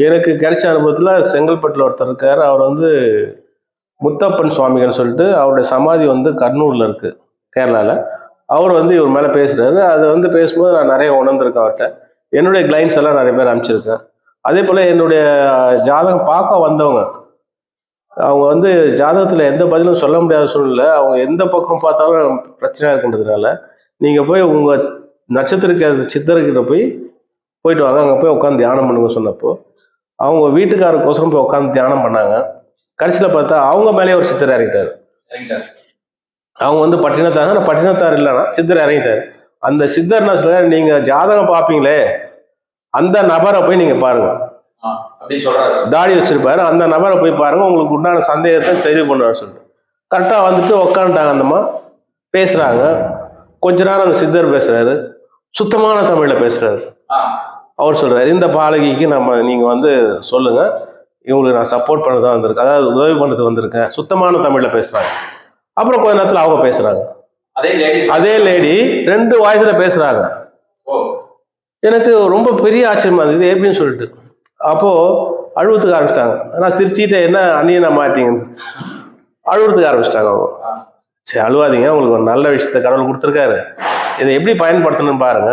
எனக்கு கிடைச்ச அனுபவத்தில் செங்கல்பட்டில் ஒருத்தர் இருக்கார். அவர் வந்து முத்தப்பன் சுவாமிகள்னு சொல்லிட்டு அவருடைய சமாதி வந்து கர்னூலில் இருக்குது, கேரளாவில். அவர் வந்து இவர் மேலே பேசுகிறாரு. அதை வந்து பேசும்போது நான் நிறைய உணர்ந்திருக்கேன் அவர்கிட்ட. என்னுடைய கிளைண்ட்ஸ் எல்லாம் நிறைய பேர் அனுப்பிச்சிருக்கேன். அதே போல் என்னுடைய ஜாதகம் பார்க்க வந்தவங்க, அவங்க வந்து ஜாதகத்தில் எந்த பதிலும் சொல்ல முடியாத சூழ்நிலை, அவங்க எந்த பக்கம் பார்த்தாலும் பிரச்சனையாக இருக்கின்றதுனால நீங்கள் போய் உங்கள் நட்சத்திரக்கு சித்தர்கிட்ட போயிட்டு வாங்க, அங்கே போய் உட்காந்து தியானம் பண்ணுங்க சொன்னப்போ அவங்க வீட்டுக்காரருக்கோசரம் போய் உட்காந்து தியானம் பண்ணாங்க. கடைசியில் பார்த்தா அவங்க மேலேயே ஒரு சித்தர் இறங்கிட்டாரு. அவங்க வந்து பட்டினத்தார், பட்டினத்தார் இல்லைன்னா சித்தர் இறங்கிட்டாரு. அந்த சித்தர் என்ன சொல்றாரு, நீங்கள் ஜாதகம் பார்ப்பீங்களே அந்த நபரை போய் நீங்கள் பாருங்க, தாடி வச்சிருப்பாரு, அந்த நபரை போய் பாருங்க, உங்களுக்கு உண்டான சந்தேகத்தை தெரிவு பண்ணுவார் சொல்லிட்டு கரெக்டாக வந்துட்டு உட்காந்துட்டாங்க. அந்தம்மா பேசுகிறாங்க. கொஞ்ச நேரம் அந்த சித்தர் பேசுறாரு, சுத்தமான தமிழில் பேசுறாரு. அவர் சொல்றாரு, இந்த பாலகிக்கு நீங்கள் வந்து சொல்லுங்க, இவங்களுக்கு நான் சப்போர்ட் பண்ண தான் வந்திருக்கேன், அதாவது உதவி பண்ணுறது வந்திருக்கேன். சுத்தமான தமிழில் பேசுறாங்க. அப்புறம் கொஞ்ச நேரத்தில் அவங்க பேசுறாங்க. அதே லேடி 2 வாய்ஸ்ல பேசுறாங்க. எனக்கு ரொம்ப பெரிய ஆச்சரியமா இருந்தது, இது எப்படின்னு சொல்லிட்டு. அப்போ அழுவத்துக்கு ஆரம்பிச்சிட்டாங்க. நான் சிரிச்சுட்டு, என்ன அந்நியனா மாட்டீங்கன்னு அழுவத்துக்கு ஆரம்பிச்சிட்டாங்க அவங்க. சரி அழுவாதீங்க, உங்களுக்கு ஒரு நல்ல விஷயத்த கடவுள் கொடுத்துருக்காரு, இதை எப்படி பயன்படுத்தணும்னு பாருங்க.